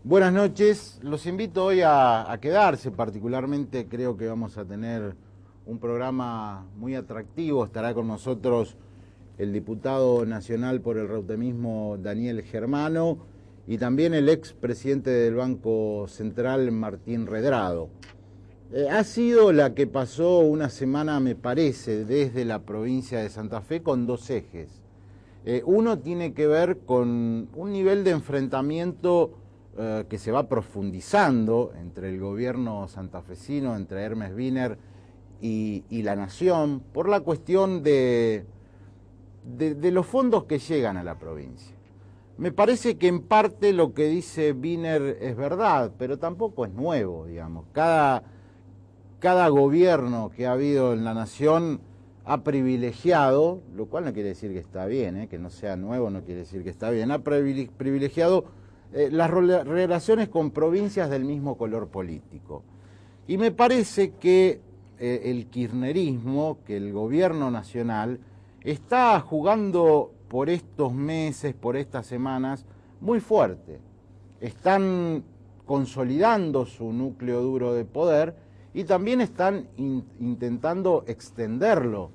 Buenas noches, los invito hoy a quedarse, particularmente creo que vamos a tener un programa muy atractivo. Estará con nosotros el diputado nacional por el reutemismo Daniel Germano y también el expresidente del Banco Central Martín Redrado. Ha sido la que pasó una semana, me parece, desde la provincia de Santa Fe con dos ejes. Uno tiene que ver con un nivel de enfrentamiento que se va profundizando entre el gobierno santafesino, entre Hermes Wiener y la Nación, por la cuestión de los fondos que llegan a la provincia. Me parece que en parte lo que dice Wiener es verdad, pero tampoco es nuevo, digamos. Cada gobierno que ha habido en la Nación ha privilegiado, lo cual no quiere decir que está bien, que no sea nuevo no quiere decir que está bien, ha privilegiado las relaciones con provincias del mismo color político. Y me parece que el kirchnerismo, que el gobierno nacional, está jugando por estos meses, por estas semanas, muy fuerte. Están consolidando su núcleo duro de poder y también están intentando extenderlo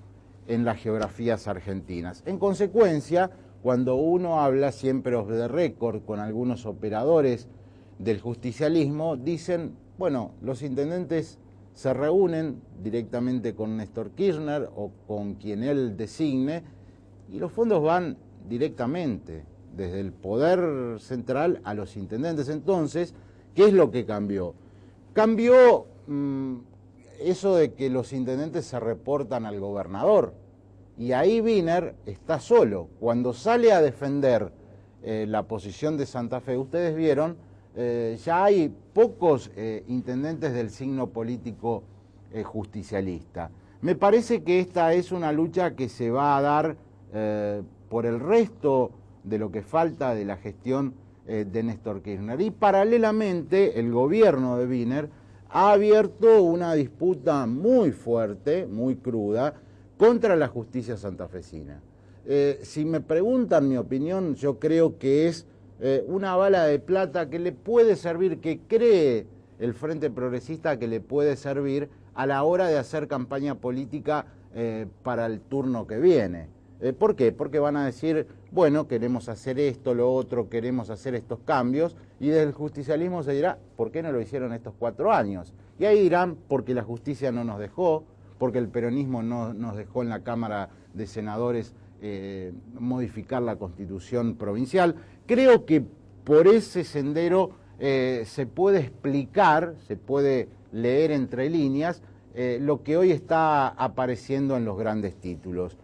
en las geografías argentinas. En consecuencia, cuando uno habla siempre off the record con algunos operadores del justicialismo, dicen, bueno, los intendentes se reúnen directamente con Néstor Kirchner o con quien él designe y los fondos van directamente desde el poder central a los intendentes. Entonces, ¿qué es lo que cambió? Cambió eso de que los intendentes se reportan al gobernador. Y ahí Wiener está solo. Cuando sale a defender la posición de Santa Fe, ustedes vieron, ya hay pocos intendentes del signo político justicialista. Me parece que esta es una lucha que se va a dar por el resto de lo que falta de la gestión de Néstor Kirchner. Y paralelamente el gobierno de Wiener ha abierto una disputa muy fuerte, muy cruda, contra la justicia santafesina. Si me preguntan mi opinión, yo creo que es una bala de plata que le puede servir, que cree el Frente Progresista que le puede servir a la hora de hacer campaña política para el turno que viene. ¿Por qué? Porque van a decir, bueno, queremos hacer esto, lo otro, queremos hacer estos cambios, y desde el justicialismo se dirá, ¿por qué no lo hicieron estos 4 años? Y ahí dirán, porque la justicia no nos dejó, porque el peronismo no nos dejó en la Cámara de Senadores modificar la Constitución provincial. Creo que por ese sendero se puede explicar, se puede leer entre líneas lo que hoy está apareciendo en los grandes títulos.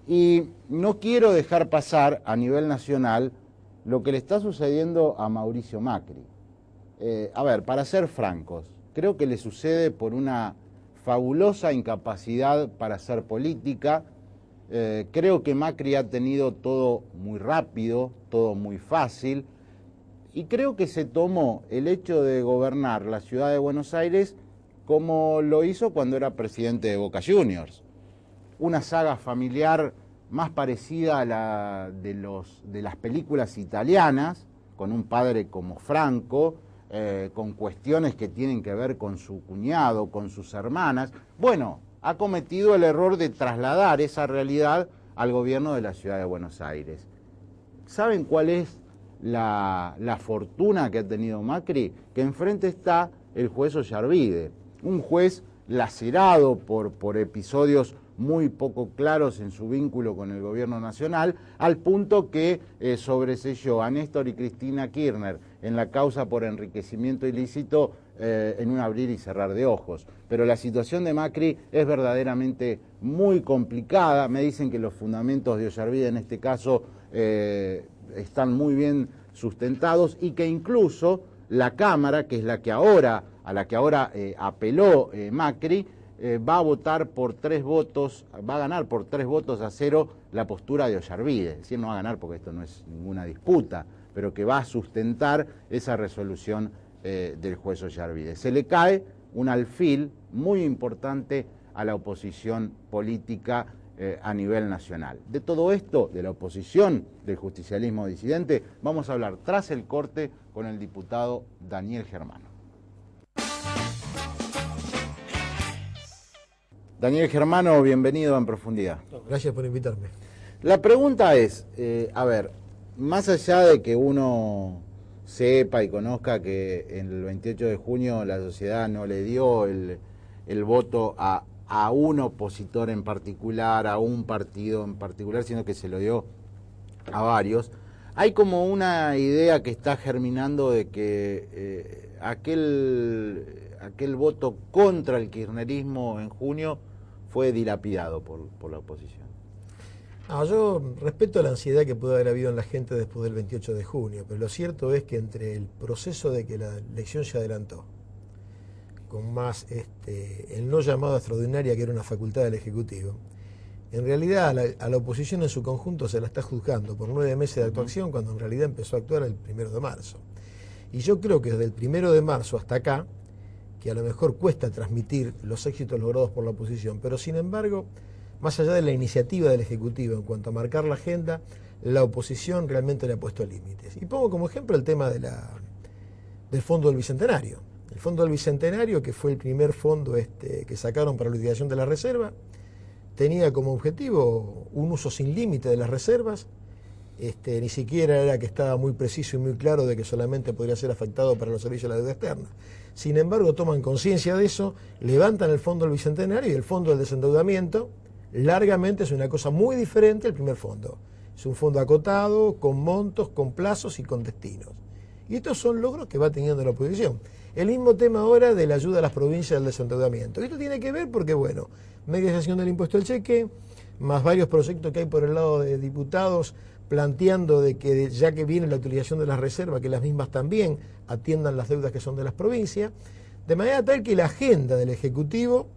Y no quiero dejar pasar a nivel nacional lo que le está sucediendo a Mauricio Macri. A ver, para ser francos, creo que le sucede por una fabulosa incapacidad para hacer política. Creo que Macri ha tenido todo muy rápido, todo muy fácil, y creo que se tomó el hecho de gobernar la ciudad de Buenos Aires como lo hizo cuando era presidente de Boca Juniors. Una saga familiar más parecida a la de las películas italianas, con un padre como Franco, con cuestiones que tienen que ver con su cuñado, con sus hermanas. Bueno, ha cometido el error de trasladar esa realidad al gobierno de la ciudad de Buenos Aires. ¿Saben cuál es la fortuna que ha tenido Macri? Que enfrente está el juez Ollarvide, un juez lacerado por episodios muy poco claros en su vínculo con el gobierno nacional, al punto que sobreseyó a Néstor y Cristina Kirchner en la causa por enriquecimiento ilícito en un abrir y cerrar de ojos. Pero la situación de Macri es verdaderamente muy complicada. Me dicen que los fundamentos de Ollarvide en este caso están muy bien sustentados y que incluso la Cámara, que es a la que ahora apeló Macri, va a votar por 3 votos, va a ganar por 3 votos a 0 la postura de Ollarvide. Es decir, no va a ganar porque esto no es ninguna disputa, pero que va a sustentar esa resolución del juez Ollarvide. Se le cae un alfil muy importante a la oposición política a nivel nacional. De todo esto, de la oposición, del justicialismo disidente, vamos a hablar tras el corte con el diputado Daniel Germano. Daniel Germano, bienvenido a En Profundidad. Gracias por invitarme. La pregunta es, a ver, más allá de que uno sepa y conozca que en el 28 de junio la sociedad no le dio el voto a un opositor en particular, a un partido en particular, sino que se lo dio a varios, hay como una idea que está germinando de que aquel voto contra el kirchnerismo en junio fue dilapidado por la oposición. Yo respeto la ansiedad que puede haber habido en la gente después del 28 de junio, pero lo cierto es que entre el proceso de que la elección se adelantó, con más el no llamado extraordinaria, que era una facultad del Ejecutivo, en realidad a la oposición en su conjunto se la está juzgando por 9 meses de actuación, cuando en realidad empezó a actuar el 1 de marzo. Y yo creo que desde el 1 de marzo hasta acá, que a lo mejor cuesta transmitir los éxitos logrados por la oposición, pero sin embargo, más allá de la iniciativa del Ejecutivo en cuanto a marcar la agenda, la oposición realmente le ha puesto límites. Y pongo como ejemplo el tema del Fondo del Bicentenario. El Fondo del Bicentenario, que fue el primer fondo que sacaron para la liquidación de la reserva, tenía como objetivo un uso sin límite de las reservas. Ni siquiera era que estaba muy preciso y muy claro de que solamente podría ser afectado para los servicios de la deuda externa. Sin embargo, toman conciencia de eso, levantan el Fondo del Bicentenario, y el Fondo del Desendeudamiento largamente es una cosa muy diferente al primer fondo. Es un fondo acotado, con montos, con plazos y con destinos. Y estos son logros que va teniendo la oposición. El mismo tema ahora de la ayuda a las provincias del desendeudamiento. Esto tiene que ver porque, bueno, mediación del impuesto al cheque, más varios proyectos que hay por el lado de diputados planteando de que ya que viene la utilización de las reservas, que las mismas también atiendan las deudas que son de las provincias, de manera tal que la agenda del Ejecutivo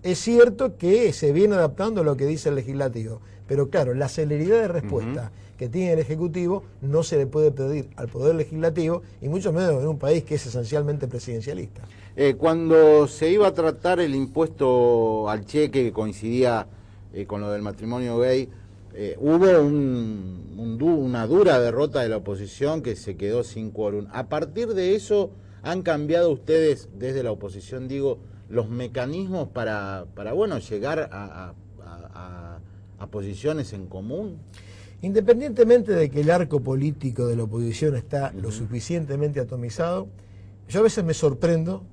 es cierto que se viene adaptando a lo que dice el Legislativo, pero claro, la celeridad de respuesta que tiene el Ejecutivo no se le puede pedir al Poder Legislativo, y mucho menos en un país que es esencialmente presidencialista. Cuando se iba a tratar el impuesto al cheque, que coincidía con lo del matrimonio gay, hubo una dura derrota de la oposición que se quedó sin quórum. A partir de eso, ¿han cambiado ustedes desde la oposición, digo, los mecanismos para llegar a posiciones en común? Independientemente de que el arco político de la oposición está lo suficientemente atomizado, yo a veces me sorprendo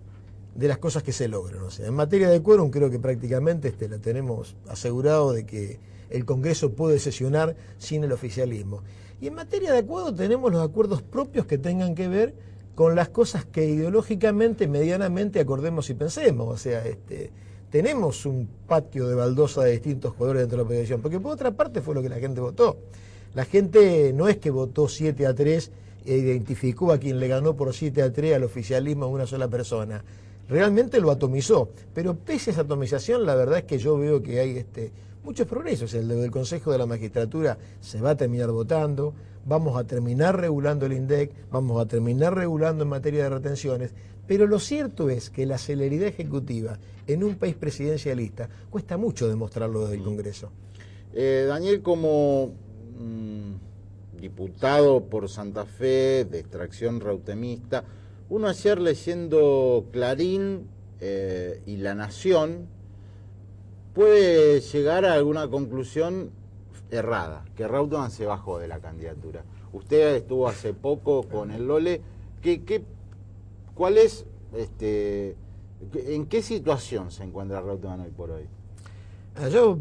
de las cosas que se logran. O sea, en materia de quórum creo que prácticamente la tenemos asegurado de que el Congreso puede sesionar sin el oficialismo. Y en materia de acuerdo tenemos los acuerdos propios que tengan que ver con las cosas que ideológicamente, medianamente acordemos y pensemos. O sea, tenemos un patio de baldosa de distintos colores dentro de la oposición, porque por otra parte fue lo que la gente votó. La gente no es que votó 7-3 e identificó a quien le ganó por 7-3 al oficialismo a una sola persona. Realmente lo atomizó, pero pese a esa atomización, la verdad es que yo veo que hay muchos progresos. El del Consejo de la Magistratura se va a terminar votando, vamos a terminar regulando el INDEC, vamos a terminar regulando en materia de retenciones, pero lo cierto es que la celeridad ejecutiva en un país presidencialista cuesta mucho demostrarlo desde el Congreso. Daniel, como diputado por Santa Fe, de extracción reutemista, uno ayer leyendo Clarín y La Nación puede llegar a alguna conclusión errada, que Reutemann se bajó de la candidatura. Usted estuvo hace poco con el Lole. ¿Cuál es, en qué situación se encuentra Reutemann hoy por hoy? Yo,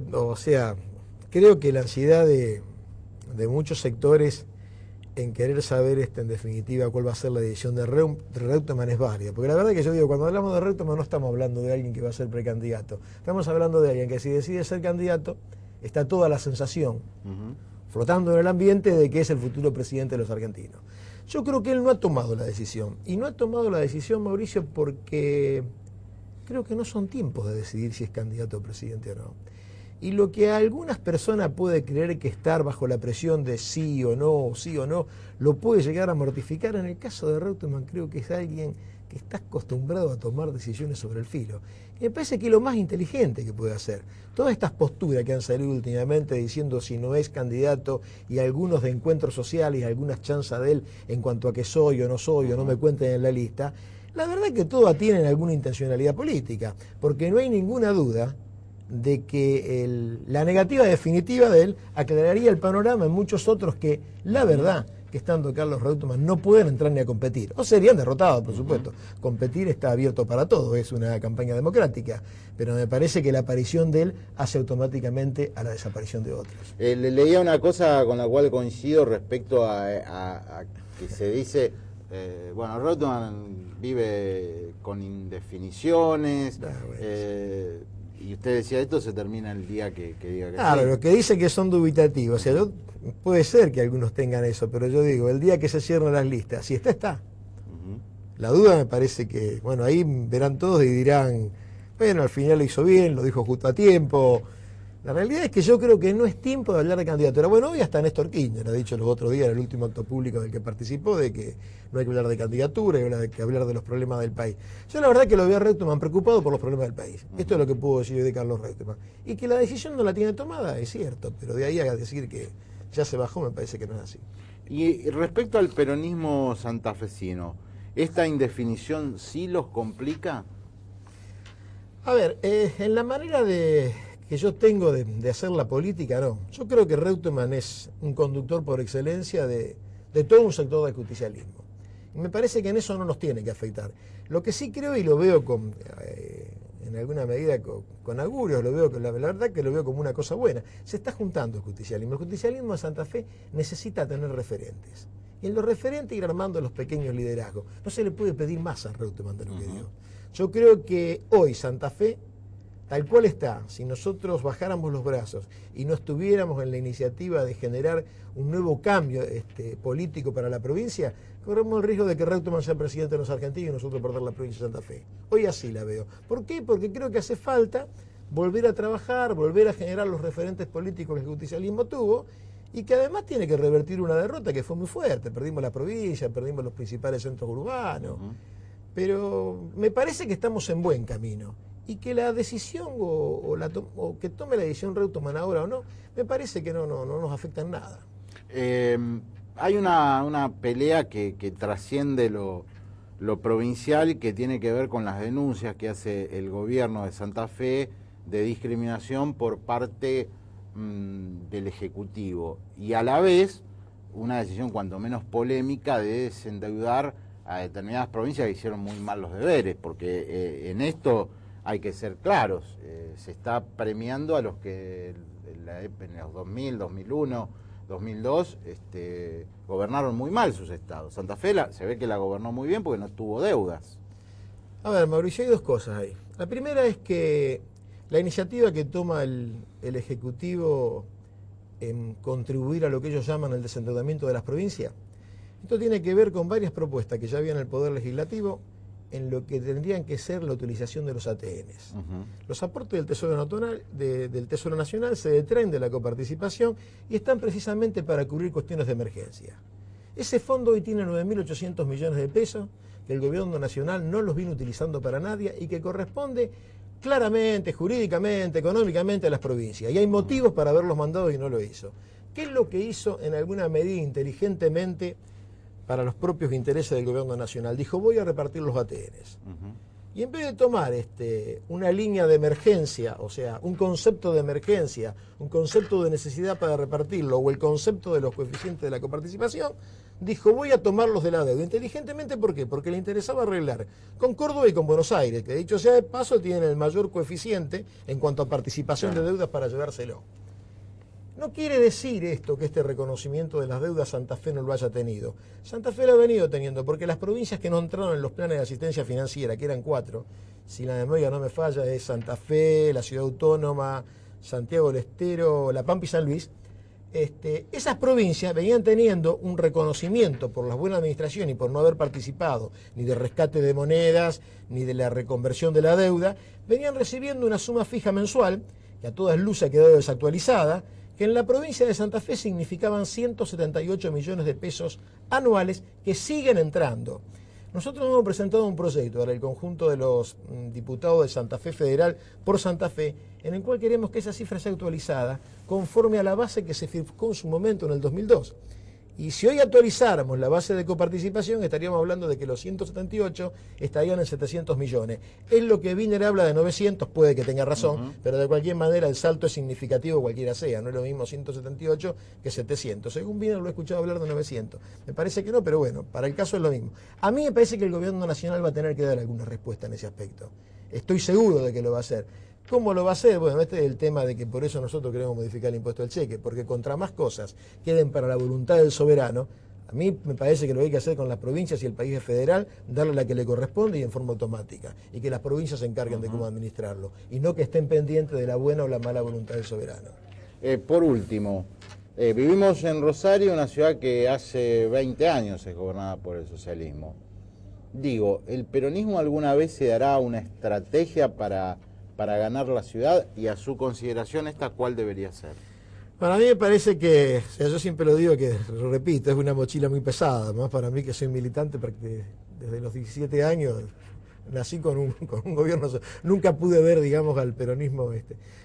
creo que la ansiedad de muchos sectores en querer saber en definitiva cuál va a ser la decisión de Reutemann es válida. Porque la verdad que yo digo, cuando hablamos de Reutemann no estamos hablando de alguien que va a ser precandidato. Estamos hablando de alguien que si decide ser candidato, está toda la sensación flotando en el ambiente de que es el futuro presidente de los argentinos. Yo creo que él no ha tomado la decisión. Y no ha tomado la decisión, Mauricio, porque creo que no son tiempos de decidir si es candidato a presidente o no. Y lo que a algunas personas puede creer que estar bajo la presión de sí o no, lo puede llegar a mortificar, en el caso de Reutemann creo que es alguien que está acostumbrado a tomar decisiones sobre el filo. Y me parece que es lo más inteligente que puede hacer. Todas estas posturas que han salido últimamente diciendo si no es candidato y algunos de encuentros sociales y algunas chanzas de él en cuanto a que soy o no me cuenten en la lista, la verdad es que todas tienen alguna intencionalidad política, porque no hay ninguna duda de que la negativa definitiva de él aclararía el panorama en muchos otros que, la verdad, que estando Carlos Reutemann no pueden entrar ni a competir, o serían derrotados, por supuesto. Competir está abierto para todo, es una campaña democrática, pero me parece que la aparición de él hace automáticamente a la desaparición de otros. Le leía una cosa con la cual coincido respecto a que se dice, bueno, Reutemann vive con indefiniciones, y usted decía, esto se termina el día que diga que claro, sí. lo que dicen que son dubitativos, o sea, puede ser que algunos tengan eso, pero yo digo, el día que se cierren las listas, si está. La duda me parece que, bueno, ahí verán todos y dirán, bueno, al final lo hizo bien, lo dijo justo a tiempo. La realidad es que yo creo que no es tiempo de hablar de candidatura. Bueno, hoy hasta Néstor Kirchner ha dicho los otros días en el último acto público del que participó de que no hay que hablar de candidatura, hay que hablar de los problemas del país. Yo la verdad que lo veo a Reutemann preocupado por los problemas del país. Esto es lo que puedo decir de Carlos Reutemann. Y que la decisión no la tiene tomada, es cierto, pero de ahí a decir que ya se bajó me parece que no es así. Y respecto al peronismo santafesino, ¿esta indefinición sí los complica? A ver, en la manera que yo tengo de hacer la política, no. Yo creo que Reutemann es un conductor por excelencia de todo un sector del justicialismo. Y me parece que en eso no nos tiene que afectar. Lo que sí creo, y lo veo en alguna medida con augurios, lo veo, la verdad que lo veo como una cosa buena. Se está juntando el justicialismo. El justicialismo de Santa Fe necesita tener referentes. Y en los referentes ir armando los pequeños liderazgos. No se le puede pedir más a Reutemann de lo que dio. Yo creo que hoy Santa Fe, tal cual está, si nosotros bajáramos los brazos y no estuviéramos en la iniciativa de generar un nuevo cambio político para la provincia, corremos el riesgo de que Reutemann sea presidente de los argentinos y nosotros perder la provincia de Santa Fe. Hoy así la veo. ¿Por qué? Porque creo que hace falta volver a trabajar, volver a generar los referentes políticos que el justicialismo tuvo y que además tiene que revertir una derrota que fue muy fuerte. Perdimos la provincia, perdimos los principales centros urbanos, pero me parece que estamos en buen camino. Y que la decisión o que tome la decisión Reutemann ahora o no, me parece que no nos afecta en nada. Hay una pelea que trasciende lo provincial, que tiene que ver con las denuncias que hace el gobierno de Santa Fe de discriminación por parte del Ejecutivo. Y a la vez, una decisión cuanto menos polémica de desendeudar a determinadas provincias que hicieron muy mal los deberes, porque en esto hay que ser claros, se está premiando a los que en los 2000, 2001, 2002 gobernaron muy mal sus estados. Santa Fe se ve que la gobernó muy bien porque no tuvo deudas. A ver, Mauricio, hay dos cosas ahí. La primera es que la iniciativa que toma el Ejecutivo en contribuir a lo que ellos llaman el desendeudamiento de las provincias, esto tiene que ver con varias propuestas que ya había en el Poder Legislativo en lo que tendrían que ser la utilización de los ATNs. Los aportes del Tesoro Nacional se detraen de la coparticipación y están precisamente para cubrir cuestiones de emergencia. Ese fondo hoy tiene 9.800 millones de pesos, que el gobierno nacional no los viene utilizando para nadie y que corresponde claramente, jurídicamente, económicamente a las provincias. Y hay motivos para haberlos mandado y no lo hizo. ¿Qué es lo que hizo en alguna medida inteligentemente para los propios intereses del gobierno nacional? Dijo, voy a repartir los ATNs. Y en vez de tomar una línea de emergencia, o sea, un concepto de emergencia, un concepto de necesidad para repartirlo, o el concepto de los coeficientes de la coparticipación, dijo, voy a tomarlos de la deuda. Inteligentemente, ¿por qué? Porque le interesaba arreglar con Córdoba y con Buenos Aires, que dicho sea de paso, tienen el mayor coeficiente en cuanto a participación de deudas para llevárselo. No quiere decir esto que este reconocimiento de las deudas Santa Fe no lo haya tenido. Santa Fe lo ha venido teniendo, porque las provincias que no entraron en los planes de asistencia financiera, que eran 4, si la memoria no me falla, es Santa Fe, la Ciudad Autónoma, Santiago del Estero, La Pampa y San Luis, esas provincias venían teniendo un reconocimiento por la buena administración y por no haber participado ni de rescate de monedas, ni de la reconversión de la deuda, venían recibiendo una suma fija mensual que a todas luces ha quedado desactualizada, que en la provincia de Santa Fe significaban 178 millones de pesos anuales que siguen entrando. Nosotros hemos presentado un proyecto para el conjunto de los diputados de Santa Fe Federal por Santa Fe, en el cual queremos que esa cifra sea actualizada conforme a la base que se fijó en su momento en el 2002. Y si hoy actualizáramos la base de coparticipación, estaríamos hablando de que los 178 estarían en 700 millones. Es lo que Wiener habla de 900, puede que tenga razón, pero de cualquier manera el salto es significativo cualquiera sea. No es lo mismo 178 que 700. Según Wiener lo he escuchado hablar de 900. Me parece que no, pero bueno, para el caso es lo mismo. A mí me parece que el gobierno nacional va a tener que dar alguna respuesta en ese aspecto. Estoy seguro de que lo va a hacer. ¿Cómo lo va a hacer? Bueno, este es el tema de que por eso nosotros queremos modificar el impuesto al cheque, porque contra más cosas queden para la voluntad del soberano, a mí me parece que lo que hay que hacer con las provincias y el país es federal, darle la que le corresponde y en forma automática, y que las provincias se encarguen de cómo administrarlo, y no que estén pendientes de la buena o la mala voluntad del soberano. Por último, vivimos en Rosario, una ciudad que hace 20 años es gobernada por el socialismo. Digo, ¿el peronismo alguna vez se dará una estrategia para ganar la ciudad? Y a su consideración, ¿esta cuál debería ser? Para mí me parece que, o sea, yo siempre lo digo, que lo repito, es una mochila muy pesada, más para mí que soy militante desde los 17 años, nací con un gobierno, nunca pude ver, digamos, al peronismo.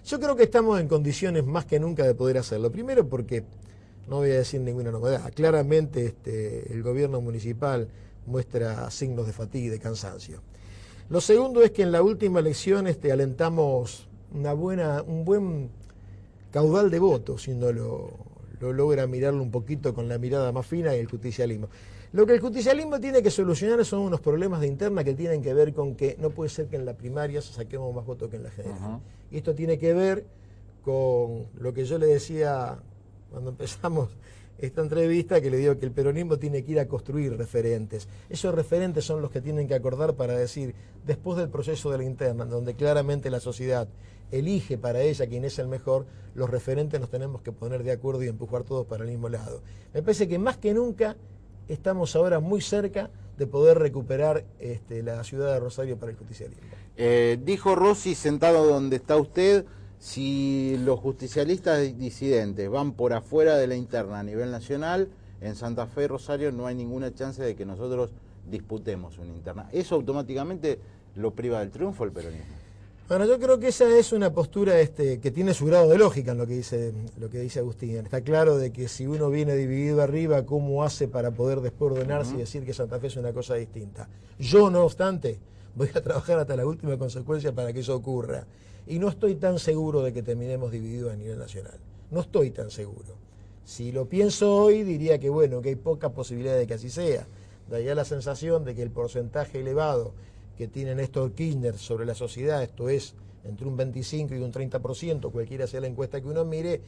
Yo creo que estamos en condiciones más que nunca de poder hacerlo. Primero porque, no voy a decir ninguna novedad, claramente el gobierno municipal muestra signos de fatiga y de cansancio. Lo segundo es que en la última elección alentamos un buen caudal de votos, si uno lo logra mirarlo un poquito con la mirada más fina, y el justicialismo. Lo que el justicialismo tiene que solucionar son unos problemas de interna que tienen que ver con que no puede ser que en la primaria saquemos más votos que en la general. Y esto tiene que ver con lo que yo le decía cuando empezamos esta entrevista, que le digo que el peronismo tiene que ir a construir referentes. Esos referentes son los que tienen que acordar para decir, después del proceso de la interna, donde claramente la sociedad elige para ella quién es el mejor, los referentes nos tenemos que poner de acuerdo y empujar todos para el mismo lado. Me parece que más que nunca estamos ahora muy cerca de poder recuperar la ciudad de Rosario para el justicialismo. Dijo Rossi, sentado donde está usted, si los justicialistas disidentes van por afuera de la interna a nivel nacional, en Santa Fe y Rosario no hay ninguna chance de que nosotros disputemos una interna. ¿Eso automáticamente lo priva del triunfo el peronismo? Bueno, yo creo que esa es una postura que tiene su grado de lógica en lo que dice Agustín. Está claro de que si uno viene dividido arriba, ¿cómo hace para poder después ordenarse y decir que Santa Fe es una cosa distinta? Yo, no obstante, voy a trabajar hasta la última consecuencia para que eso ocurra. Y no estoy tan seguro de que terminemos divididos a nivel nacional. No estoy tan seguro. Si lo pienso hoy, diría que bueno, que hay poca posibilidad de que así sea. Daría la sensación de que el porcentaje elevado que tiene Néstor Kirchner sobre la sociedad, esto es entre un 25 y un 30%, cualquiera sea la encuesta que uno mire,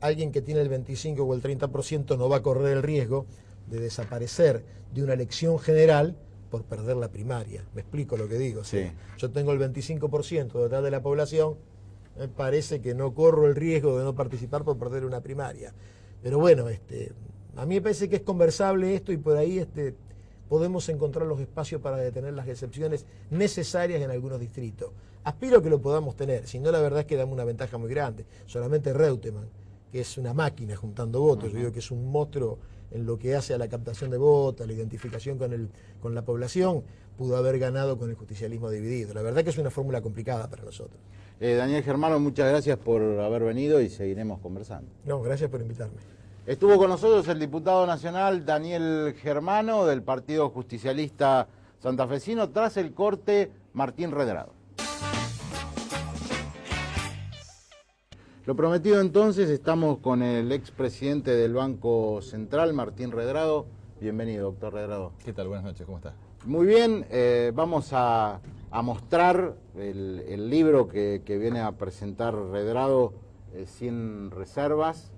alguien que tiene el 25 o el 30% no va a correr el riesgo de desaparecer de una elección general por perder la primaria. Me explico lo que digo. Sí. Yo tengo el 25% total de la población, me parece que no corro el riesgo de no participar por perder una primaria. Pero bueno, a mí me parece que es conversable esto y por ahí podemos encontrar los espacios para detener las excepciones necesarias en algunos distritos. Aspiro a que lo podamos tener, si no la verdad es que damos una ventaja muy grande. Solamente Reutemann, que es una máquina juntando votos, yo digo que es un monstruo en lo que hace a la captación de votos, a la identificación con la población, pudo haber ganado con el justicialismo dividido. La verdad que es una fórmula complicada para nosotros. Daniel Germano, muchas gracias por haber venido y seguiremos conversando. No, gracias por invitarme. Estuvo con nosotros el diputado nacional Daniel Germano del Partido Justicialista Santafesino. Tras el corte, Martín Redrado. Lo prometido entonces, estamos con el expresidente del Banco Central, Martín Redrado. Bienvenido, doctor Redrado. ¿Qué tal? Buenas noches, ¿cómo está? Muy bien, vamos a mostrar el libro que viene a presentar Redrado, Sin Reservas.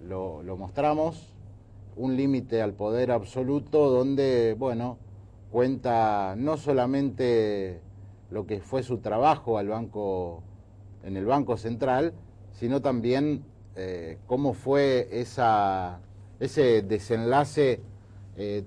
Lo mostramos, un límite al poder absoluto, donde, bueno, cuenta no solamente lo que fue su trabajo en el Banco Central, sino también cómo fue ese desenlace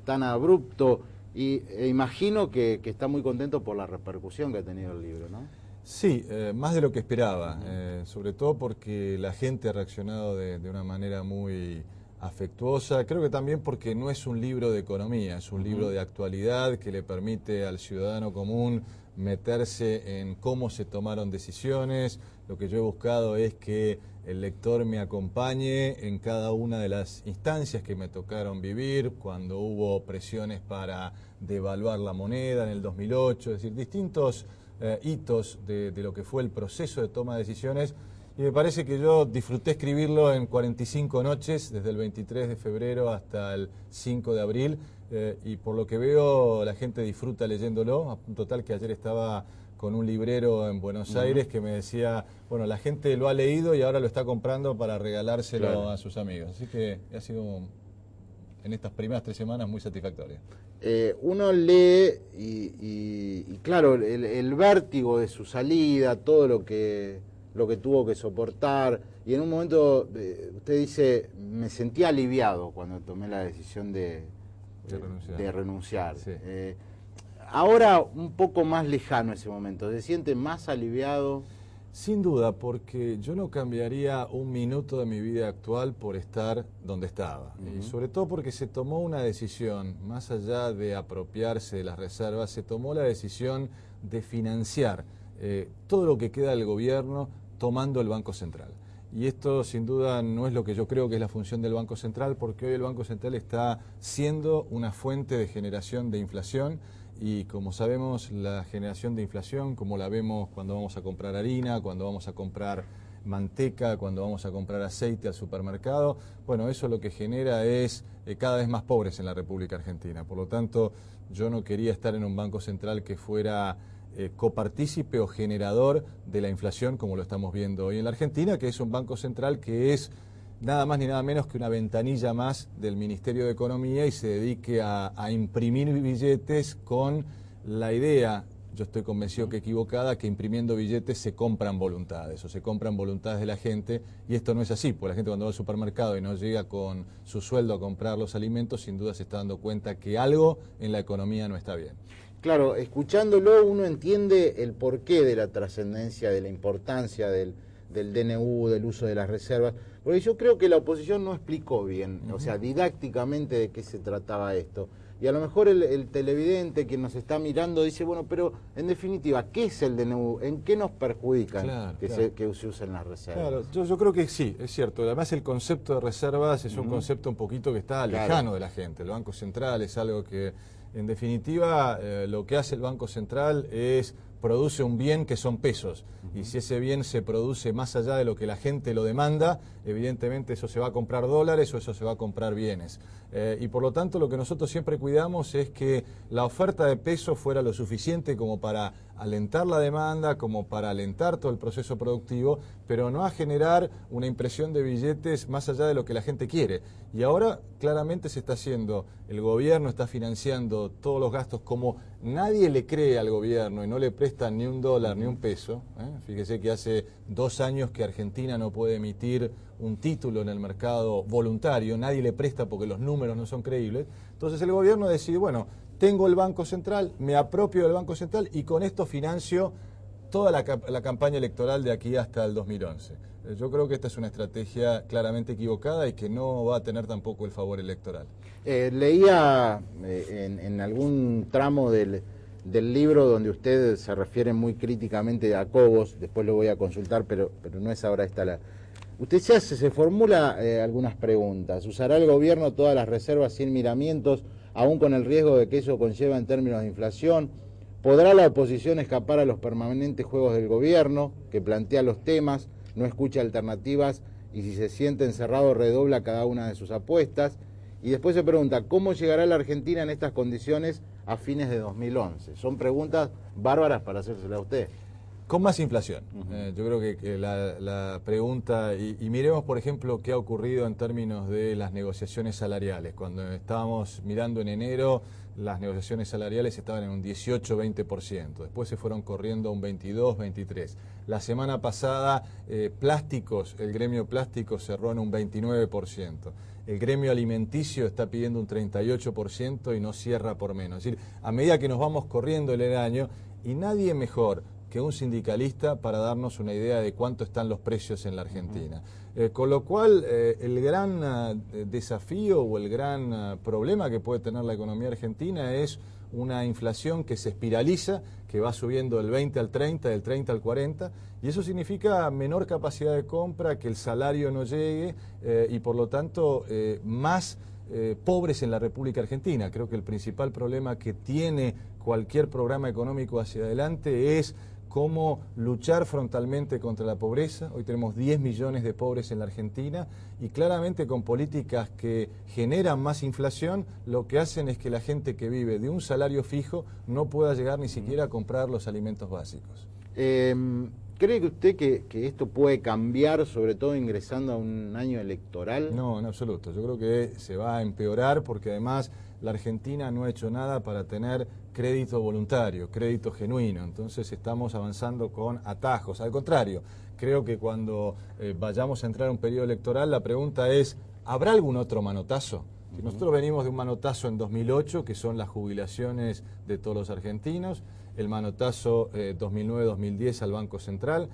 tan abrupto, e imagino que está muy contento por la repercusión que ha tenido el libro, ¿no? Sí, más de lo que esperaba, sobre todo porque la gente ha reaccionado de una manera muy afectuosa. Creo que también porque no es un libro de economía, es un libro de actualidad que le permite al ciudadano común meterse en cómo se tomaron decisiones. Lo que yo he buscado es que el lector me acompañe en cada una de las instancias que me tocaron vivir, cuando hubo presiones para devaluar la moneda en el 2008, es decir, distintos hitos de lo que fue el proceso de toma de decisiones, y me parece que yo disfruté escribirlo en 45 noches, desde el 23 de febrero hasta el 5 de abril, y por lo que veo la gente disfruta leyéndolo, a punto tal que ayer estaba con un librero en Buenos Aires que me decía, bueno, la gente lo ha leído y ahora lo está comprando para regalárselo a sus amigos, así que ha sido en estas primeras 3 semanas muy satisfactoria. Uno lee y claro, el vértigo de su salida, todo lo que tuvo que soportar, y en un momento usted dice, me sentí aliviado cuando tomé la decisión de renunciar. Sí. Ahora un poco más lejano ese momento, ¿se siente más aliviado? Sin duda, porque yo no cambiaría un minuto de mi vida actual por estar donde estaba. Y sobre todo porque se tomó una decisión, más allá de apropiarse de las reservas, se tomó la decisión de financiar todo lo que queda del gobierno tomando el Banco Central. Y esto sin duda no es lo que yo creo que es la función del Banco Central, porque hoy el Banco Central está siendo una fuente de generación de inflación. Y como sabemos, la generación de inflación, como la vemos cuando vamos a comprar harina, cuando vamos a comprar manteca, cuando vamos a comprar aceite al supermercado, bueno, eso lo que genera es cada vez más pobres en la República Argentina. Por lo tanto, yo no quería estar en un Banco Central que fuera copartícipe o generador de la inflación, como lo estamos viendo hoy en la Argentina, que es un Banco Central que es nada más ni nada menos que una ventanilla más del Ministerio de Economía y se dedique a imprimir billetes con la idea, yo estoy convencido que equivocada, que imprimiendo billetes se compran voluntades o se compran voluntades de la gente, y esto no es así, porque la gente cuando va al supermercado y no llega con su sueldo a comprar los alimentos, sin duda se está dando cuenta que algo en la economía no está bien. Claro, escuchándolo uno entiende el porqué de la trascendencia, de la importancia del DNU, del uso de las reservas, porque yo creo que la oposición no explicó bien, o sea, didácticamente de qué se trataba esto. Y a lo mejor el televidente que nos está mirando dice, bueno, pero en definitiva, ¿qué es el DNU? ¿En qué nos perjudican que se usen las reservas? Claro, yo creo que sí, es cierto. Además el concepto de reservas es un concepto un poquito que está lejano de la gente. El Banco Central es algo que, en definitiva, lo que hace el Banco Central es produce un bien que son pesos, y si ese bien se produce más allá de lo que la gente lo demanda, evidentemente eso se va a comprar dólares o eso se va a comprar bienes. Y por lo tanto lo que nosotros siempre cuidamos es que la oferta de pesos fuera lo suficiente como para alentar la demanda, como para alentar todo el proceso productivo, pero no a generar una impresión de billetes más allá de lo que la gente quiere. Y ahora claramente se está haciendo, el gobierno está financiando todos los gastos, como nadie le cree al gobierno y no le prestan ni un dólar ni un peso. Fíjese que hace 2 años que Argentina no puede emitir un título en el mercado voluntario, nadie le presta porque los números no son creíbles. Entonces el gobierno decide, bueno, tengo el Banco Central, me apropio del Banco Central y con esto financio toda la campaña electoral de aquí hasta el 2011. Yo creo que esta es una estrategia claramente equivocada y que no va a tener tampoco el favor electoral. Leía en algún tramo del libro donde usted se refiere muy críticamente a Cobos, después lo voy a consultar, pero no es ahora esta la... Usted se formula algunas preguntas. ¿Usará el gobierno todas las reservas sin miramientos, aún con el riesgo de que eso conlleva en términos de inflación? ¿Podrá la oposición escapar a los permanentes juegos del gobierno, que plantea los temas, no escucha alternativas y si se siente encerrado redobla cada una de sus apuestas? Y después se pregunta, ¿cómo llegará la Argentina en estas condiciones a fines de 2011? Son preguntas bárbaras para hacérsela a usted. Con más inflación. Yo creo que la pregunta, y miremos por ejemplo qué ha ocurrido en términos de las negociaciones salariales. Cuando estábamos mirando en enero, las negociaciones salariales estaban en un 18-20%, después se fueron corriendo a un 22-23%. La semana pasada, plásticos, el gremio plástico cerró en un 29%. El gremio alimenticio está pidiendo un 38% y no cierra por menos. Es decir, a medida que nos vamos corriendo el año, y nadie mejor que un sindicalista para darnos una idea de cuánto están los precios en la Argentina. Con lo cual, el gran desafío o el gran problema que puede tener la economía argentina es una inflación que se espiraliza, que va subiendo del 20 al 30, del 30 al 40, y eso significa menor capacidad de compra, que el salario no llegue y por lo tanto más pobres en la República Argentina. Creo que el principal problema que tiene cualquier programa económico hacia adelante es cómo luchar frontalmente contra la pobreza. Hoy tenemos 10 millones de pobres en la Argentina y claramente con políticas que generan más inflación, lo que hacen es que la gente que vive de un salario fijo no pueda llegar ni siquiera a comprar los alimentos básicos. ¿Cree que usted que esto puede cambiar, sobre todo ingresando a un año electoral? No, en absoluto. Yo creo que se va a empeorar porque además la Argentina no ha hecho nada para tener crédito voluntario, crédito genuino. Entonces estamos avanzando con atajos. Al contrario, creo que cuando vayamos a entrar a un periodo electoral, la pregunta es, ¿habrá algún otro manotazo? Si nosotros venimos de un manotazo en 2008, que son las jubilaciones de todos los argentinos, el manotazo 2009-2010 al Banco Central,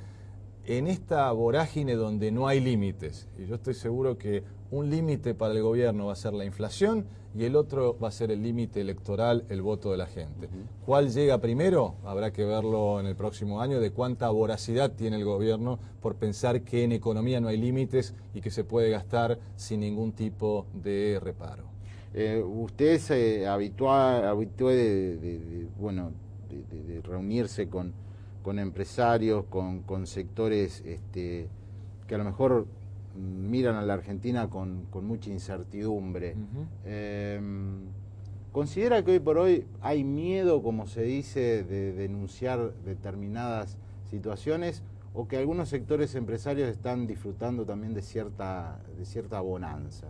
en esta vorágine donde no hay límites, y yo estoy seguro que un límite para el gobierno va a ser la inflación y el otro va a ser el límite electoral, el voto de la gente. ¿Cuál llega primero? Habrá que verlo en el próximo año, de cuánta voracidad tiene el gobierno por pensar que en economía no hay límites y que se puede gastar sin ningún tipo de reparo. Usted se habituó de reunirse con empresarios, con sectores que a lo mejor miran a la Argentina con mucha incertidumbre. ¿Considera que hoy por hoy hay miedo, como se dice, de denunciar determinadas situaciones, o que algunos sectores empresarios están disfrutando también de cierta bonanza?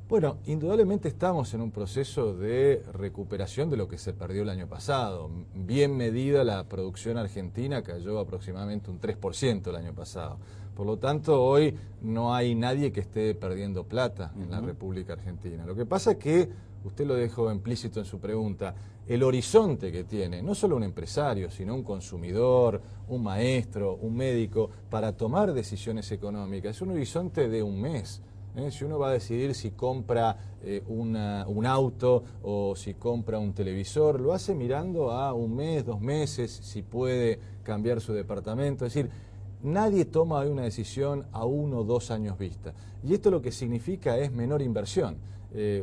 Bueno, indudablemente estamos en un proceso de recuperación de lo que se perdió el año pasado. Bien medida, la producción argentina cayó aproximadamente un 3% el año pasado. Por lo tanto, hoy no hay nadie que esté perdiendo plata en la República Argentina. Lo que pasa es que, usted lo dejó implícito en su pregunta, el horizonte que tiene, no solo un empresario, sino un consumidor, un maestro, un médico, para tomar decisiones económicas, es un horizonte de un mes. Si uno va a decidir si compra un auto o si compra un televisor, lo hace mirando a un mes, 2 meses, si puede cambiar su departamento. Es decir, nadie toma hoy una decisión a 1 o 2 años vista. Y esto lo que significa es menor inversión.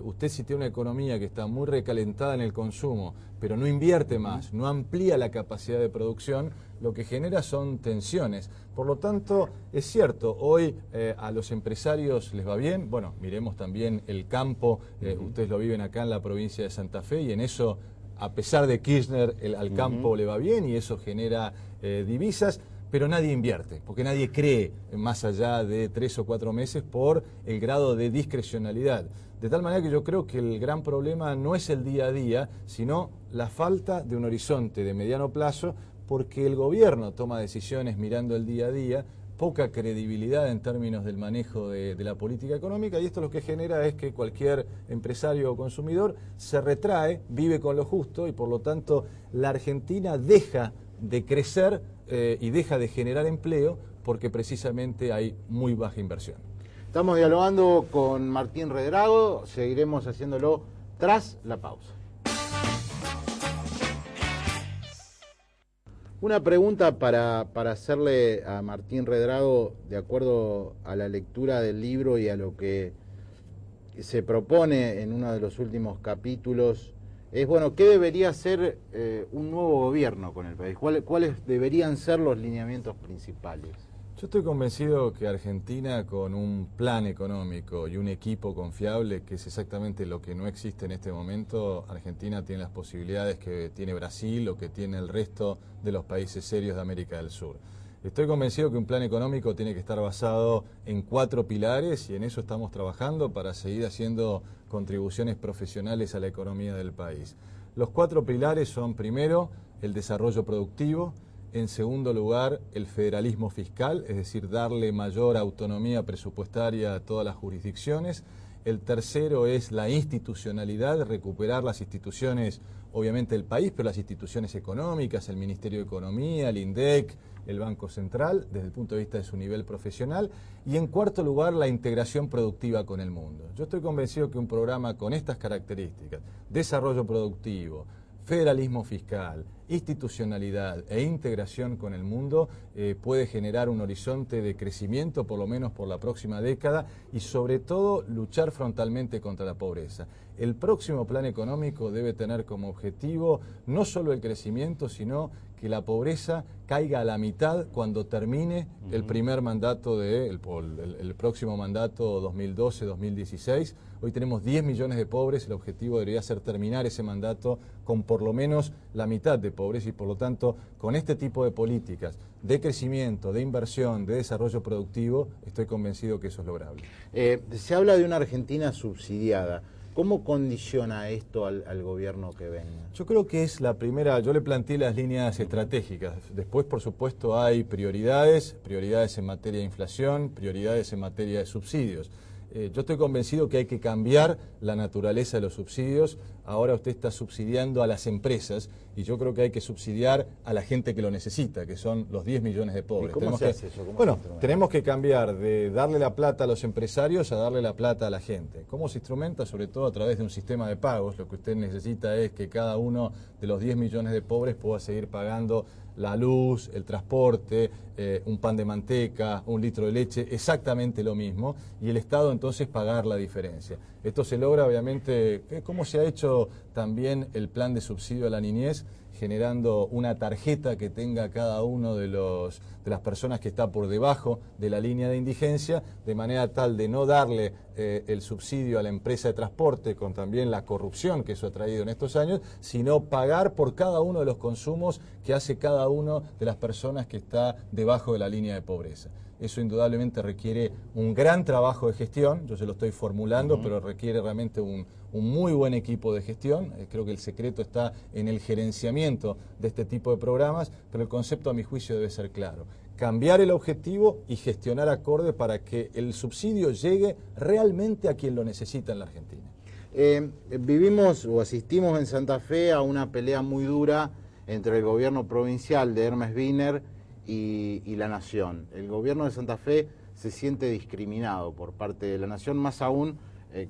Usted, si tiene una economía que está muy recalentada en el consumo, pero no invierte más, no amplía la capacidad de producción, lo que genera son tensiones. Por lo tanto, es cierto, hoy a los empresarios les va bien. Bueno, miremos también el campo, ustedes lo viven acá en la provincia de Santa Fe, y en eso, a pesar de Kirchner, al campo le va bien y eso genera divisas. Pero nadie invierte, porque nadie cree más allá de 3 o 4 meses por el grado de discrecionalidad. De tal manera que yo creo que el gran problema no es el día a día, sino la falta de un horizonte de mediano plazo, porque el gobierno toma decisiones mirando el día a día, poca credibilidad en términos del manejo de la política económica, y esto lo que genera es que cualquier empresario o consumidor se retrae, vive con lo justo, y por lo tanto la Argentina deja de crecer y deja de generar empleo porque precisamente hay muy baja inversión. Estamos dialogando con Martín Redrado, seguiremos haciéndolo tras la pausa. Una pregunta para hacerle a Martín Redrado, de acuerdo a la lectura del libro y a lo que se propone en uno de los últimos capítulos, es, bueno, ¿qué debería ser un nuevo gobierno con el país? ¿Cuáles deberían ser los lineamientos principales? Yo estoy convencido que Argentina, con un plan económico y un equipo confiable, que es exactamente lo que no existe en este momento, Argentina tiene las posibilidades que tiene Brasil o que tiene el resto de los países serios de América del Sur. Estoy convencido que un plan económico tiene que estar basado en 4 pilares y en eso estamos trabajando para seguir haciendo contribuciones profesionales a la economía del país. Los 4 pilares son, primero, el desarrollo productivo; en segundo lugar, el federalismo fiscal, es decir, darle mayor autonomía presupuestaria a todas las jurisdicciones; El tercero es la institucionalidad, recuperar las instituciones, obviamente del país, pero las instituciones económicas, el Ministerio de Economía, el INDEC, el Banco Central, desde el punto de vista de su nivel profesional. Y en cuarto lugar, la integración productiva con el mundo. Yo estoy convencido que un programa con estas características, desarrollo productivo, federalismo fiscal, institucionalidad e integración con el mundo, puede generar un horizonte de crecimiento, por lo menos por la próxima década, y sobre todo luchar frontalmente contra la pobreza. El próximo plan económico debe tener como objetivo no solo el crecimiento, sino que la pobreza caiga a la mitad cuando termine el primer mandato el próximo mandato 2012-2016. Hoy tenemos 10 millones de pobres, el objetivo debería ser terminar ese mandato con por lo menos la mitad de pobres, y por lo tanto con este tipo de políticas de crecimiento, de inversión, de desarrollo productivo, estoy convencido que eso es lograble. Se habla de una Argentina subsidiada. ¿Cómo condiciona esto al gobierno que venga? Yo creo que es la primera, yo le planteé las líneas estratégicas. Después, por supuesto, hay prioridades en materia de inflación, prioridades en materia de subsidios. Yo estoy convencido que hay que cambiar la naturaleza de los subsidios. Ahora usted está subsidiando a las empresas y yo creo que hay que subsidiar a la gente que lo necesita, que son los 10 millones de pobres. ¿Y cómo se hace eso? Bueno, tenemos que cambiar de darle la plata a los empresarios a darle la plata a la gente. ¿Cómo se instrumenta? Sobre todo a través de un sistema de pagos. Lo que usted necesita es que cada uno de los 10 millones de pobres pueda seguir pagando la luz, el transporte, un pan de manteca, un litro de leche, exactamente lo mismo, y el Estado entonces pagar la diferencia. Esto se logra obviamente, como se ha hecho también el plan de subsidio a la niñez, generando una tarjeta que tenga cada uno de las personas que está por debajo de la línea de indigencia, de manera tal de no darle el subsidio a la empresa de transporte, con también la corrupción que eso ha traído en estos años, sino pagar por cada uno de los consumos que hace cada uno de las personas que está debajo de la línea de pobreza. Eso indudablemente requiere un gran trabajo de gestión, yo se lo estoy formulando, pero requiere realmente un muy buen equipo de gestión. Creo que el secreto está en el gerenciamiento de este tipo de programas, pero el concepto a mi juicio debe ser claro. Cambiar el objetivo y gestionar acorde para que el subsidio llegue realmente a quien lo necesita en la Argentina. Vivimos o asistimos en Santa Fe a una pelea muy dura entre el gobierno provincial de Hermes Wiener y la Nación. El gobierno de Santa Fe se siente discriminado por parte de la Nación, más aún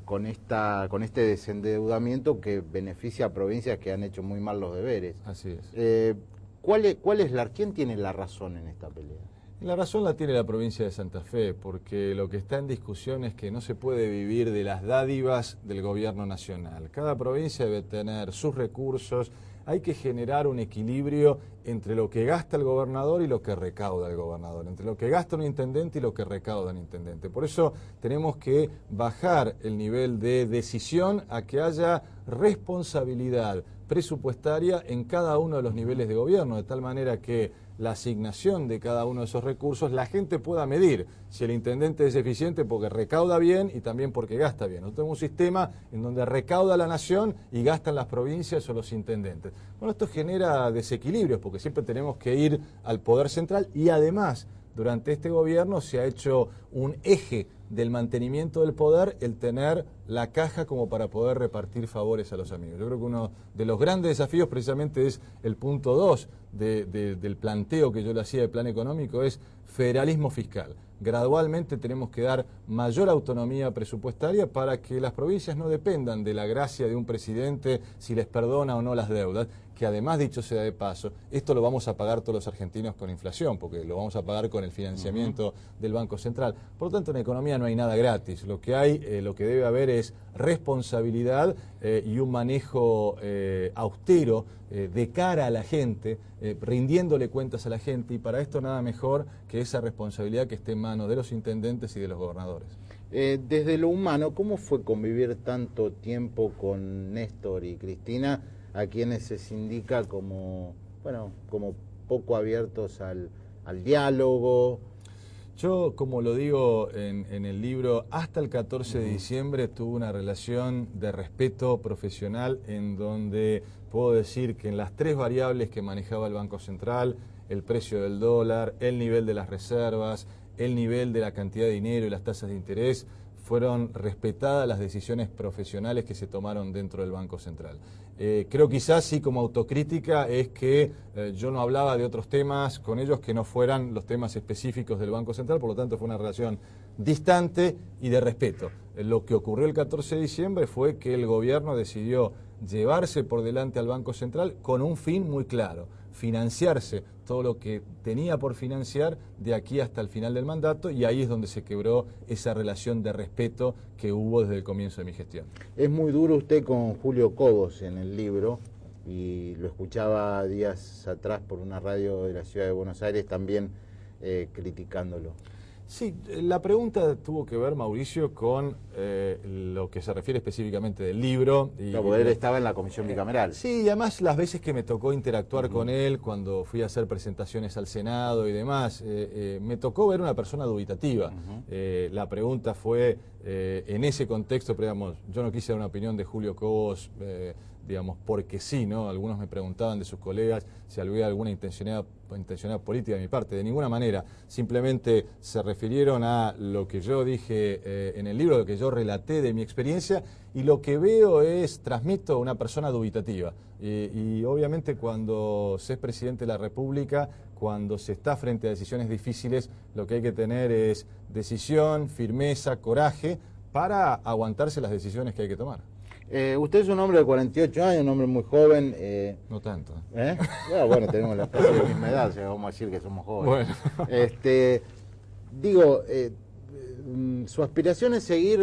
con este desendeudamiento que beneficia a provincias que han hecho muy mal los deberes. Así es. ¿Quién tiene la razón en esta pelea? La razón la tiene la provincia de Santa Fe, porque lo que está en discusión es que no se puede vivir de las dádivas del gobierno nacional. Cada provincia debe tener sus recursos. Hay que generar un equilibrio entre lo que gasta el gobernador y lo que recauda el gobernador, entre lo que gasta un intendente y lo que recauda un intendente. Por eso tenemos que bajar el nivel de decisión a que haya responsabilidad presupuestaria en cada uno de los niveles de gobierno, de tal manera que la asignación de cada uno de esos recursos, la gente pueda medir si el intendente es eficiente porque recauda bien y también porque gasta bien. Nosotros tenemos un sistema en donde recauda la nación y gastan las provincias o los intendentes. Bueno, esto genera desequilibrios porque siempre tenemos que ir al poder central y además durante este gobierno se ha hecho un eje del mantenimiento del poder el tener la caja como para poder repartir favores a los amigos. Yo creo que uno de los grandes desafíos precisamente es el punto 2 del planteo que yo le hacía del plan económico, es federalismo fiscal. Gradualmente tenemos que dar mayor autonomía presupuestaria para que las provincias no dependan de la gracia de un presidente si les perdona o no las deudas, que además, dicho sea de paso, esto lo vamos a pagar todos los argentinos con inflación, porque lo vamos a pagar con el financiamiento del Banco Central. Por lo tanto, en economía no hay nada gratis. Lo que hay, lo que debe haber es responsabilidad y un manejo austero de cara a la gente, rindiéndole cuentas a la gente, y para esto nada mejor que esa responsabilidad que esté en manos de los intendentes y de los gobernadores. Desde lo humano, ¿cómo fue convivir tanto tiempo con Néstor y Cristina, a quienes se les indica como poco abiertos al diálogo? Yo, como lo digo en el libro, hasta el 14 de diciembre tuve una relación de respeto profesional en donde puedo decir que en las 3 variables que manejaba el Banco Central, el precio del dólar, el nivel de las reservas, el nivel de la cantidad de dinero y las tasas de interés, fueron respetadas las decisiones profesionales que se tomaron dentro del Banco Central. Creo quizás sí como autocrítica es que yo no hablaba de otros temas con ellos que no fueran los temas específicos del Banco Central, por lo tanto fue una relación distante y de respeto. Lo que ocurrió el 14 de diciembre fue que el gobierno decidió llevarse por delante al Banco Central con un fin muy claro: financiarse todo lo que tenía por financiar de aquí hasta el final del mandato, y ahí es donde se quebró esa relación de respeto que hubo desde el comienzo de mi gestión. Es muy duro usted con Julio Cobos en el libro, y lo escuchaba días atrás por una radio de la ciudad de Buenos Aires también criticándolo. Sí, la pregunta tuvo que ver, Mauricio, con lo que se refiere específicamente del libro. Porque él estaba en la comisión bicameral. Sí, y además las veces que me tocó interactuar con él, cuando fui a hacer presentaciones al Senado y demás, me tocó ver una persona dubitativa. La pregunta fue, en ese contexto, pero digamos, yo no quise dar una opinión de Julio Cobos, digamos, porque sí, ¿no? Algunos me preguntaban de sus colegas si había alguna intencionalidad política de mi parte. De ninguna manera. Simplemente se refirieron a lo que yo dije en el libro, lo que yo relaté de mi experiencia, y lo que veo transmito una persona dubitativa. Y obviamente cuando se es presidente de la República, cuando se está frente a decisiones difíciles, lo que hay que tener es decisión, firmeza, coraje para aguantarse las decisiones que hay que tomar. Usted es un hombre de 48 años, un hombre muy joven. No tanto. Bueno, tenemos la misma edad, o sea, vamos a decir que somos jóvenes. Bueno. Su aspiración es seguir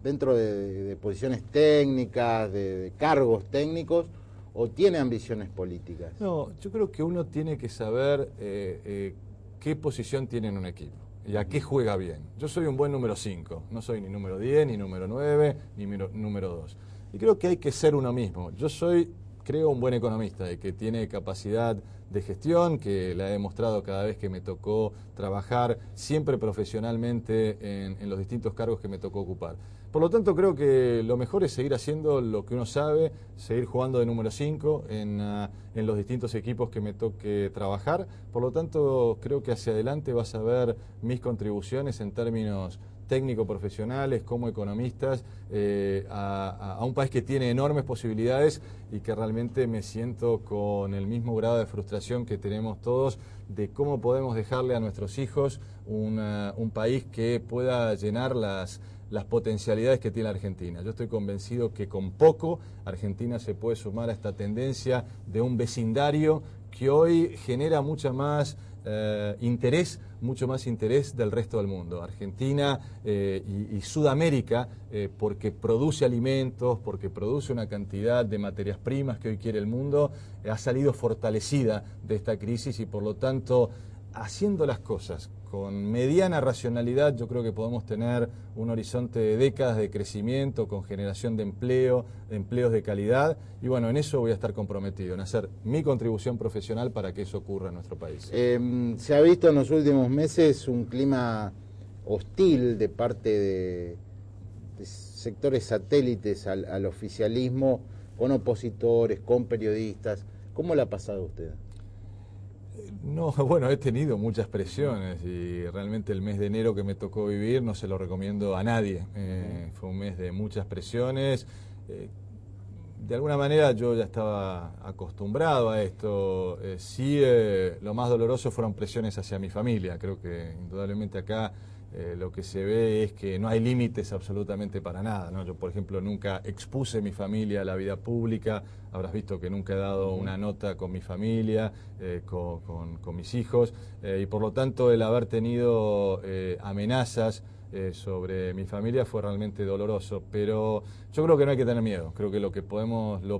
dentro de posiciones técnicas, de cargos técnicos, ¿o tiene ambiciones políticas? No, yo creo que uno tiene que saber qué posición tiene en un equipo y a qué juega bien. Yo soy un buen número 5, no soy ni número 10, ni número 9, ni número 2. Y creo que hay que ser uno mismo. Yo soy, creo, un buen economista y que tiene capacidad de gestión, que la he demostrado cada vez que me tocó trabajar, siempre profesionalmente en los distintos cargos que me tocó ocupar. Por lo tanto, creo que lo mejor es seguir haciendo lo que uno sabe, seguir jugando de número 5 en los distintos equipos que me toque trabajar. Por lo tanto, creo que hacia adelante vas a ver mis contribuciones en términos técnico-profesionales, como economistas, a un país que tiene enormes posibilidades y que realmente me siento con el mismo grado de frustración que tenemos todos de cómo podemos dejarle a nuestros hijos un país que pueda llenar las potencialidades que tiene Argentina. Yo estoy convencido que con poco Argentina se puede sumar a esta tendencia de un vecindario que hoy genera mucho más interés del resto del mundo. Argentina y Sudamérica, porque produce alimentos, porque produce una cantidad de materias primas que hoy quiere el mundo, ha salido fortalecida de esta crisis y por lo tanto, haciendo las cosas con mediana racionalidad, yo creo que podemos tener un horizonte de décadas de crecimiento, con generación de empleo, de empleos de calidad, y bueno, en eso voy a estar comprometido, en hacer mi contribución profesional para que eso ocurra en nuestro país. Se ha visto en los últimos meses un clima hostil de parte de sectores satélites al oficialismo, con opositores, con periodistas. ¿Cómo le ha pasado a usted? No, bueno, he tenido muchas presiones y realmente el mes de enero que me tocó vivir no se lo recomiendo a nadie. Fue un mes de muchas presiones. De alguna manera yo ya estaba acostumbrado a esto. Lo más doloroso fueron presiones hacia mi familia. Creo que indudablemente acá lo que se ve es que no hay límites absolutamente para nada, ¿no? Yo, por ejemplo, nunca expuse mi familia a la vida pública. Habrás visto que nunca he dado una nota con mi familia, con mis hijos, y por lo tanto el haber tenido amenazas sobre mi familia fue realmente doloroso. Pero yo creo que no hay que tener miedo. Creo que lo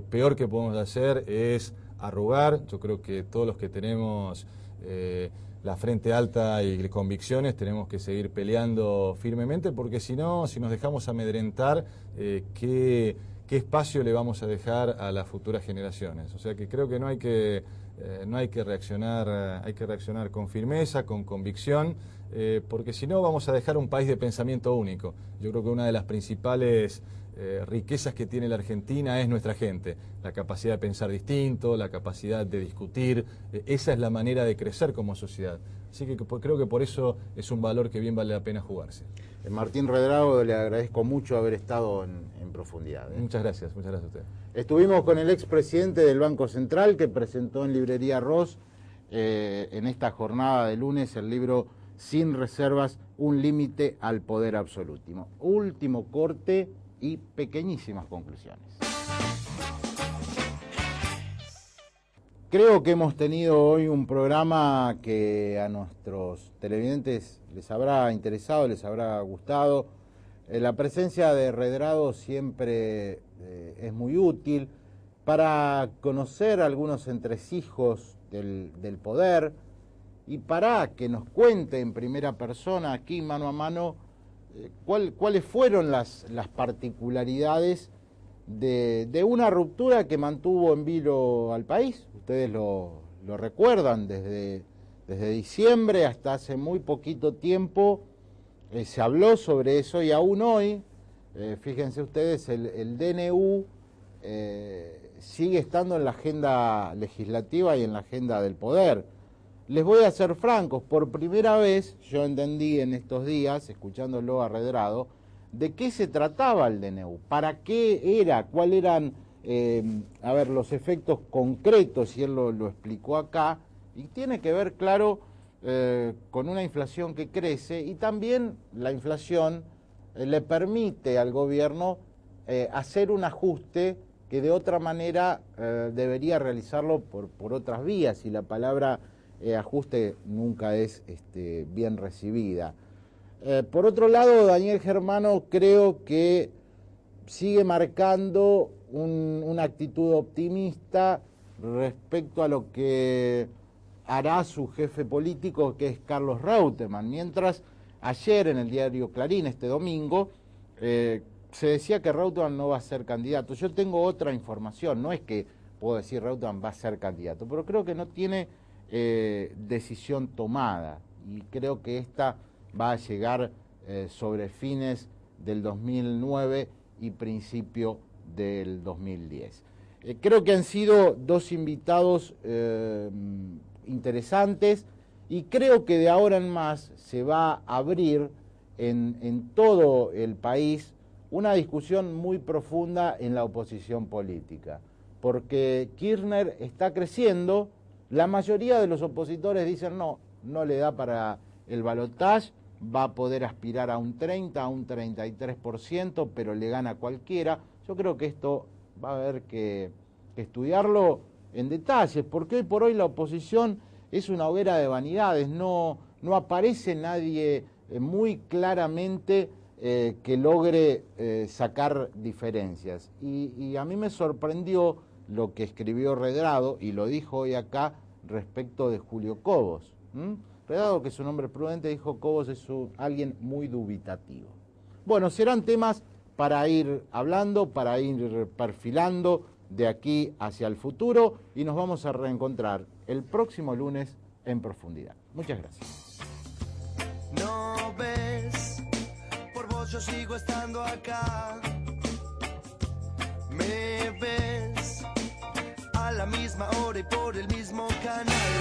peor que podemos hacer es arrugar. Yo creo que todos los que tenemos la frente alta y convicciones tenemos que seguir peleando firmemente, porque si no, si nos dejamos amedrentar, ¿qué espacio le vamos a dejar a las futuras generaciones? O sea que creo que no hay que reaccionar, hay que reaccionar con firmeza, con convicción, porque si no vamos a dejar un país de pensamiento único. Yo creo que una de las principales riquezas que tiene la Argentina es nuestra gente, la capacidad de pensar distinto, la capacidad de discutir, esa es la manera de crecer como sociedad. Así que creo que por eso es un valor que bien vale la pena jugarse. Martín Redrado, le agradezco mucho haber estado en profundidad. Muchas gracias a usted. Estuvimos con el expresidente del Banco Central, que presentó en Librería Ross en esta jornada de lunes el libro Sin reservas, un límite al poder absoluto. Último corte y pequeñísimas conclusiones. Creo que hemos tenido hoy un programa que a nuestros televidentes les habrá interesado, les habrá gustado. La presencia de Redrado siempre es muy útil para conocer algunos entresijos del poder y para que nos cuente en primera persona, aquí mano a mano, cuáles fueron las particularidades de una ruptura que mantuvo en vilo al país. Ustedes lo recuerdan, desde diciembre hasta hace muy poquito tiempo se habló sobre eso, y aún hoy, fíjense ustedes, el DNU sigue estando en la agenda legislativa y en la agenda del poder. Les voy a ser francos, por primera vez yo entendí en estos días, escuchándolo a Redrado, de qué se trataba el DNU, para qué era, cuáles eran los efectos concretos, y él lo explicó acá, y tiene que ver, claro, con una inflación que crece, y también la inflación le permite al gobierno hacer un ajuste que de otra manera debería realizarlo por otras vías, y la palabra ajuste nunca es bien recibida. Por otro lado, Daniel Germano creo que sigue marcando una actitud optimista respecto a lo que hará su jefe político, que es Carlos Reutemann, mientras ayer en el diario Clarín, este domingo, se decía que Reutemann no va a ser candidato. Yo tengo otra información, no es que puedo decir Reutemann va a ser candidato, pero creo que no tiene decisión tomada, y creo que esta va a llegar sobre fines del 2009 y principio del 2010. Creo que han sido dos invitados interesantes, y creo que de ahora en más se va a abrir en todo el país una discusión muy profunda en la oposición política, porque Kirchner está creciendo. La mayoría de los opositores dicen no le da para el balotaje, va a poder aspirar a un 30, a un 33%, pero le gana cualquiera. Yo creo que esto va a haber que estudiarlo en detalles, porque hoy por hoy la oposición es una hoguera de vanidades, no aparece nadie muy claramente que logre sacar diferencias. Y a mí me sorprendió lo que escribió Redrado, y lo dijo hoy acá, respecto de Julio Cobos. Redrado, que es un hombre prudente, dijo Cobos es alguien muy dubitativo. Bueno, serán temas para ir hablando, para ir perfilando de aquí hacia el futuro, y nos vamos a reencontrar el próximo lunes en profundidad. Muchas gracias. No ves, por vos yo sigo estando acá. Me ves a la misma hora y por el mismo canal.